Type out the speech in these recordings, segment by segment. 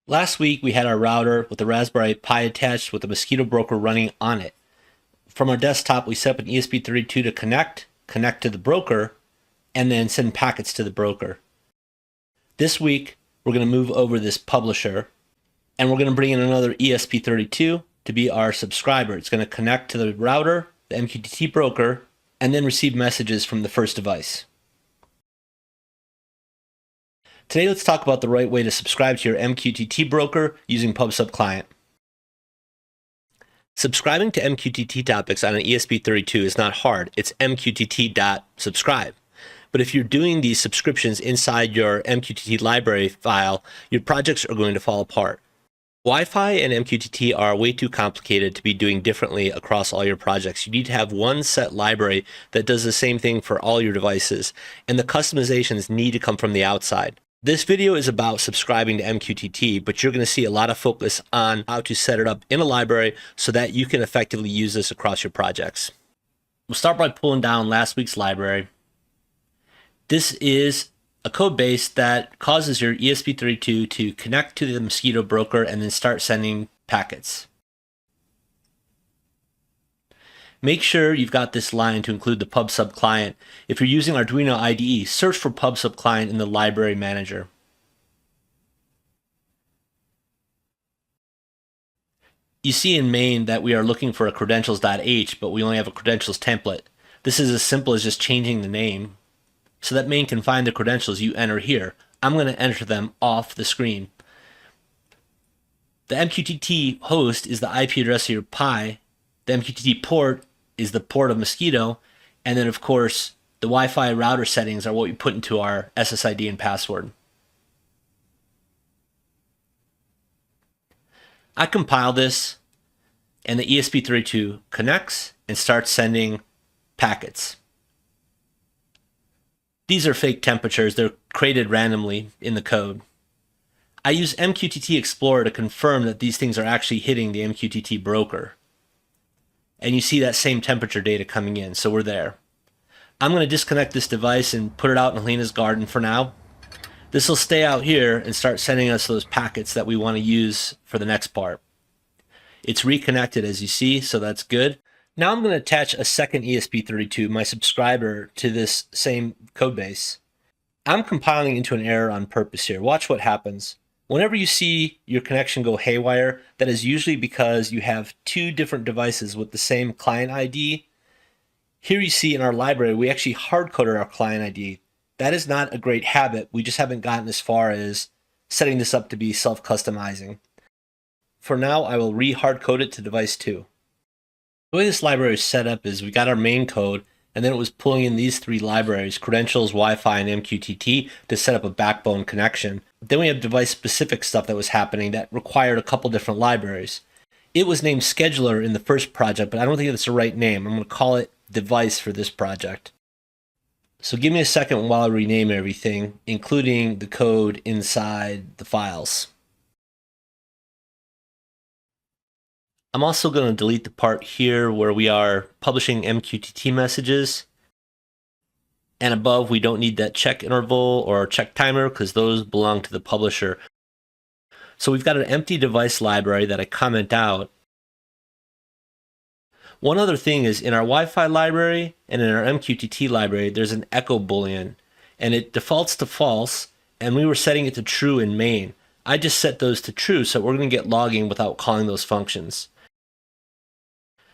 Last week, we had our router with the Raspberry Pi attached with the Mosquito broker running on it. From our desktop, we set up an ESP32 to connect to the broker, and then send packets to the broker. This week, we're going to move over this publisher, and we're going to bring in another ESP32 to be our subscriber. It's going to connect to the router, the MQTT broker, and then receive messages from the first device. Today, let's talk about the right way to subscribe to your MQTT broker using PubSubClient. Subscribing to MQTT topics on an ESP32 is not hard. It's mqtt.subscribe. But if you're doing these subscriptions inside your MQTT library file, your projects are going to fall apart. Wi-Fi and MQTT are way too complicated to be doing differently across all your projects. You need to have one set library that does the same thing for all your devices, and the customizations need to come from the outside. This video is about subscribing to MQTT, but you're going to see a lot of focus on how to set it up in a library so that you can effectively use this across your projects. We'll start by pulling down last week's library. This is a code base that causes your ESP32 to connect to the Mosquito broker and then start sending packets. Make sure you've got this line to include the PubSubClient. If you're using Arduino IDE, search for PubSubClient in the library manager. You see in main that we are looking for a credentials.h, but we only have a credentials template. This is as simple as just changing the name so that main can find the credentials you enter here. I'm going to enter them off the screen. The MQTT host is the IP address of your Pi. The MQTT port is the port of Mosquito, and then of course the Wi-Fi router settings are what we put into our SSID and password. I compile this, and the ESP32 connects and starts sending packets. These are fake temperatures. They're created randomly in the code. I use MQTT Explorer to confirm that these things are actually hitting the MQTT broker. And you see that same temperature data coming in, so we're there. I'm going to disconnect this device and put it out in Helena's garden for now. This will stay out here and start sending us those packets that we want to use for the next part. It's reconnected as you see, so that's good. Now I'm going to attach a second ESP32, my subscriber, to this same code base. I'm compiling into an error on purpose here. Watch what happens. Whenever you see your connection go haywire, that is usually because you have two different devices with the same client ID. Here you see in our library, we actually hard-coded our client ID. That is not a great habit. We just haven't gotten as far as setting this up to be self-customizing. For now, I will re-hard-code it to device 2. The way this library is set up is we got our main code, and then it was pulling in these three libraries, credentials, Wi-Fi, and MQTT, to set up a backbone connection. Then we have device-specific stuff that was happening that required a couple different libraries. It was named Scheduler in the first project, but I don't think that's the right name. I'm going to call it Device for this project. So give me a second while I rename everything, including the code inside the files. I'm also going to delete the part here where we are publishing MQTT messages. And above, we don't need that check interval or check timer because those belong to the publisher. So we've got an empty device library that I comment out. One other thing is in our Wi-Fi library and in our MQTT library, there's an echo boolean, and it defaults to false, and we were setting it to true in main. I just set those to true, so we're going to get logging without calling those functions.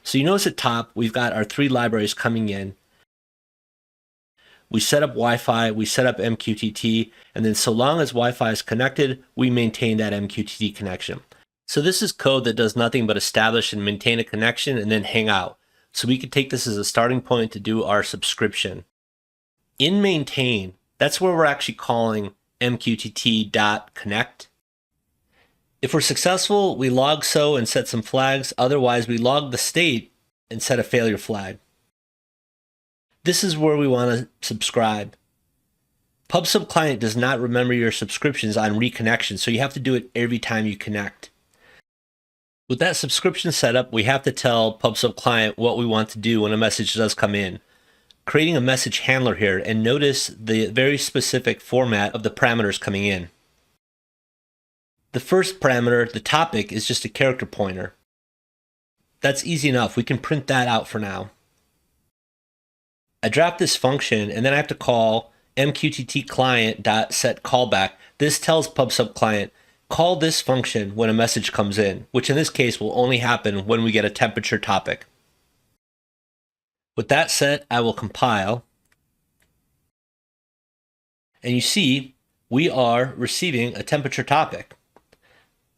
So you notice at top, we've got our three libraries coming in. We set up Wi-Fi, we set up MQTT, and then so long as Wi-Fi is connected, we maintain that MQTT connection. So this is code that does nothing but establish and maintain a connection and then hang out. So we could take this as a starting point to do our subscription. In maintain, that's where we're actually calling mqtt.connect. If we're successful, we log so and set some flags. Otherwise, we log the state and set a failure flag. This is where we want to subscribe. PubSubClient does not remember your subscriptions on reconnection, so you have to do it every time you connect. With that subscription set up, we have to tell PubSubClient what we want to do when a message does come in. Creating a message handler here, and notice the very specific format of the parameters coming in. The first parameter, the topic, is just a character pointer. That's easy enough. We can print that out for now. I drop this function, and then I have to call MQTT client.setCallback. This tells PubSubClient, call this function when a message comes in, which in this case will only happen when we get a temperature topic. With that set, I will compile. And you see, we are receiving a temperature topic.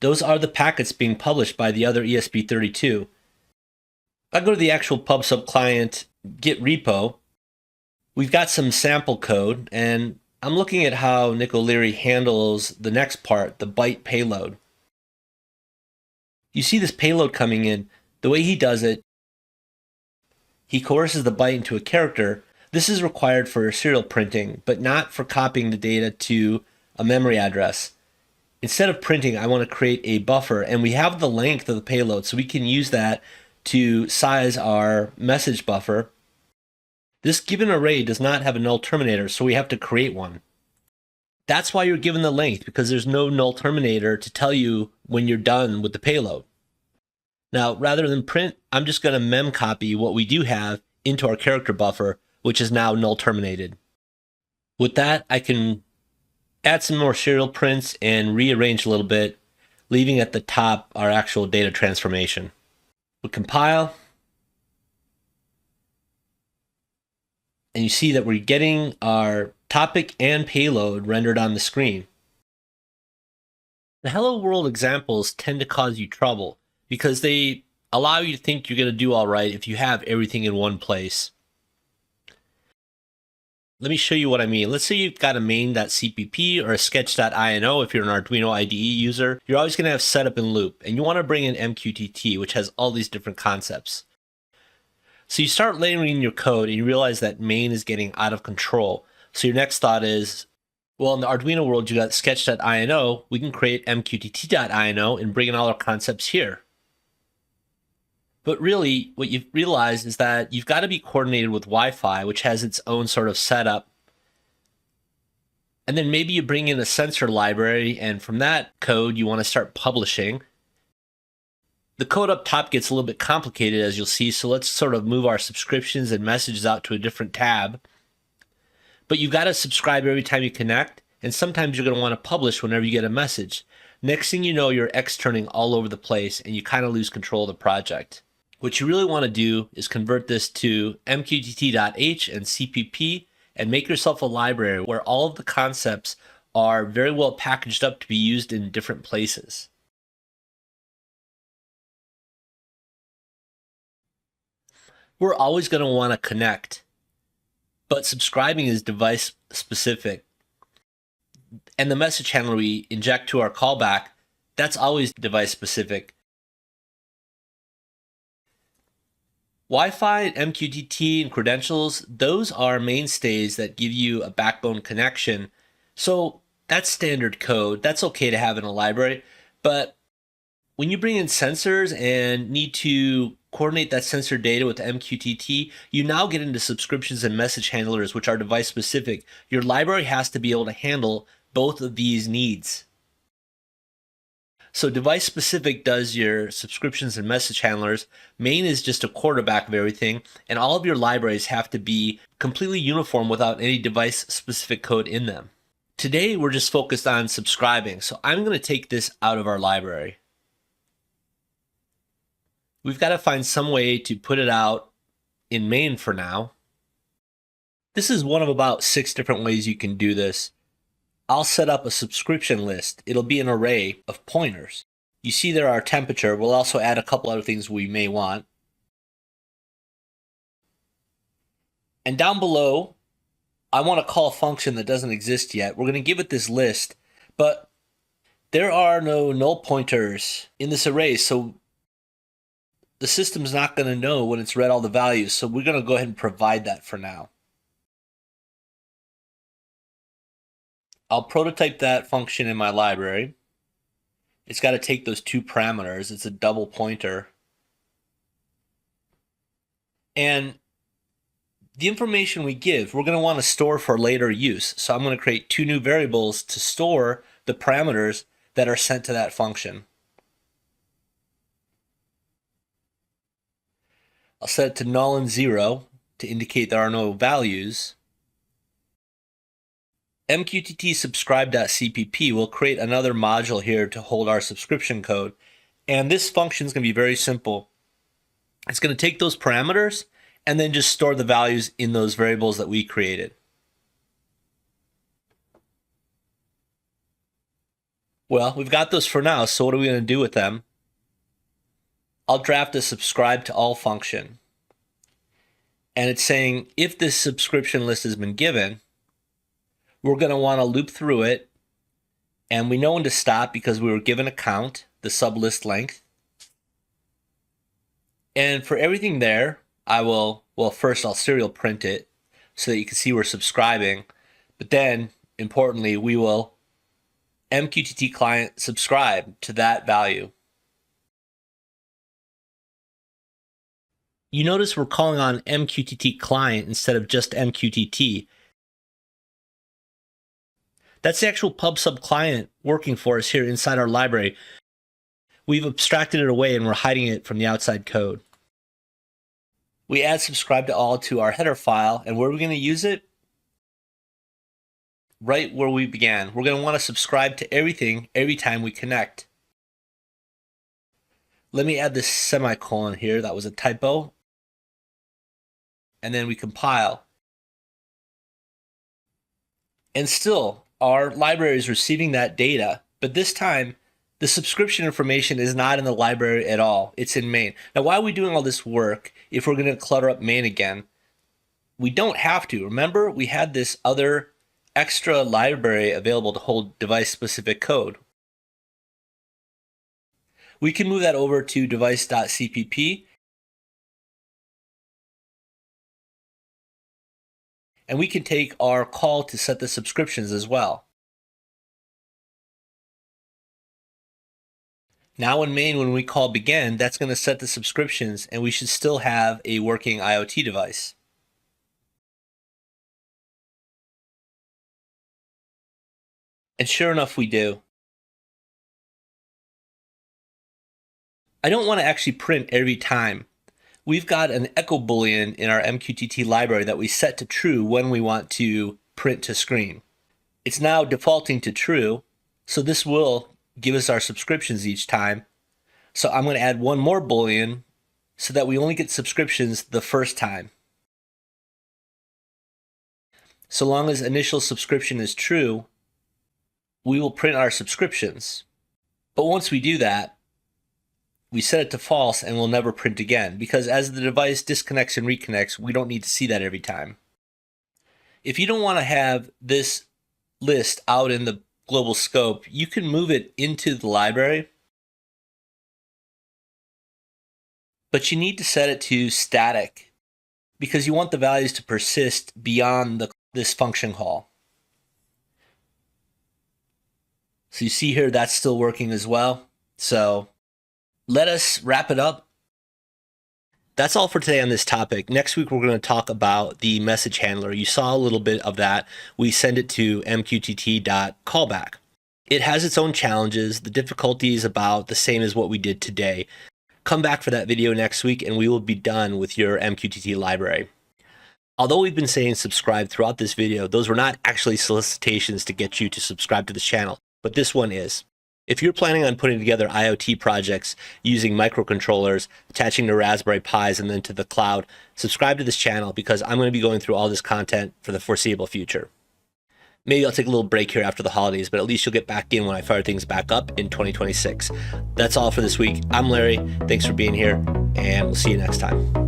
Those are the packets being published by the other ESP32. If I go to the actual PubSubClient Git repo, we've got some sample code, and I'm looking at how Nick O'Leary handles the next part, the byte payload. You see this payload coming in. The way he does it, he coerces the byte into a character. This is required for serial printing, but not for copying the data to a memory address. Instead of printing, I want to create a buffer, and we have the length of the payload, so we can use that to size our message buffer. This given array does not have a null terminator, so we have to create one. That's why you're given the length, because there's no null terminator to tell you when you're done with the payload. Now, rather than print, I'm just going to mem copy what we do have into our character buffer, which is now null terminated. With that, I can add some more serial prints and rearrange a little bit, leaving at the top our actual data transformation. We compile, and you see that we're getting our topic and payload rendered on the screen. The Hello World examples tend to cause you trouble because they allow you to think you're going to do all right if you have everything in one place. Let me show you what I mean. Let's say you've got a main.cpp or a sketch.ino. If you're an Arduino IDE user, you're always going to have setup and loop, and you want to bring in MQTT, which has all these different concepts. So you start layering your code and you realize that main is getting out of control. So your next thought is, well, in the Arduino world, you got sketch.ino. We can create MQTT.ino and bring in all our concepts here. But really, what you've realized is that you've got to be coordinated with Wi-Fi, which has its own sort of setup. And then maybe you bring in a sensor library, and from that code, you want to start publishing. The code up top gets a little bit complicated, as you'll see, so let's sort of move our subscriptions and messages out to a different tab. But you've got to subscribe every time you connect, and sometimes you're going to want to publish whenever you get a message. Next thing you know, you're externing all over the place, and you kind of lose control of the project. What you really want to do is convert this to MQTT.h and CPP and make yourself a library where all of the concepts are very well packaged up to be used in different places. We're always going to want to connect, but subscribing is device specific. And the message handler we inject to our callback, that's always device specific. Wi-Fi, MQTT, and credentials, those are mainstays that give you a backbone connection. So that's standard code. That's okay to have in a library. But when you bring in sensors and need to coordinate that sensor data with MQTT, you now get into subscriptions and message handlers, which are device specific. Your library has to be able to handle both of these needs. So device specific does your subscriptions and message handlers. Main is just a quarterback of everything, and all of your libraries have to be completely uniform without any device specific code in them. Today, we're just focused on subscribing, so I'm going to take this out of our library. We've got to find some way to put it out in main for now. This is one of about 6 different ways you can do this. I'll set up a subscription list. It'll be an array of pointers. You see there our temperature. We'll also add a couple other things we may want. And down below, I want to call a function that doesn't exist yet. We're going to give it this list, but there are no null pointers in this array, so the system's not going to know when it's read all the values, so we're going to go ahead and provide that for now. I'll prototype that function in my library. It's got to take those 2 parameters. It's a double pointer. And the information we give, we're going to want to store for later use. So I'm going to create 2 new variables to store the parameters that are sent to that function. I'll set it to null and 0 to indicate there are no values. MQTT subscribe.cpp will create another module here to hold our subscription code. And this function is going to be very simple. It's going to take those parameters and then just store the values in those variables that we created. Well, we've got those for now, so what are we going to do with them? I'll draft a subscribe to all function. And it's saying if this subscription list has been given, we're going to want to loop through it. And we know when to stop because we were given a count, the sublist length. And for everything there, first I'll serial print it so that you can see we're subscribing. But then, importantly, we will MQTT client subscribe to that value. You notice we're calling on MQTT client instead of just MQTT. That's the actual PubSubClient working for us here inside our library. We've abstracted it away and we're hiding it from the outside code. We add subscribe to all to our header file, and where are we going to use it? Right where we began. We're going to want to subscribe to everything every time we connect. Let me add this semicolon here. That was a typo. And then we compile. And still, our library is receiving that data, but this time, the subscription information is not in the library at all. It's in main. Now, why are we doing all this work if we're going to clutter up main again? We don't have to. Remember, we had this other extra library available to hold device-specific code. We can move that over to device.cpp. And we can take our call to set the subscriptions as well. Now in main, when we call begin, that's going to set the subscriptions, and we should still have a working IoT device. And sure enough, we do. I don't want to actually print every time. We've got an echo boolean in our MQTT library that we set to true when we want to print to screen. It's now defaulting to true, so this will give us our subscriptions each time. So I'm going to add one more boolean so that we only get subscriptions the first time. So long as initial subscription is true, we will print our subscriptions. But once we do that, we set it to false and we'll never print again, because as the device disconnects and reconnects, we don't need to see that every time. If you don't want to have this list out in the global scope, you can move it into the library, but you need to set it to static because you want the values to persist beyond this function call. So you see here, that's still working as well. So let us wrap it up. That's all for today on this topic. Next week, we're going to talk about the message handler. You saw a little bit of that. We send it to mqtt.callback. It has its own challenges. The difficulty is about the same as what we did today. Come back for that video next week, and we will be done with your MQTT library. Although we've been saying subscribe throughout this video, those were not actually solicitations to get you to subscribe to this channel, but this one is. If you're planning on putting together IoT projects using microcontrollers, attaching to Raspberry Pis and then to the cloud, subscribe to this channel because I'm going to be going through all this content for the foreseeable future. Maybe I'll take a little break here after the holidays, but at least you'll get back in when I fire things back up in 2026. That's all for this week. I'm Larry. Thanks for being here, and we'll see you next time.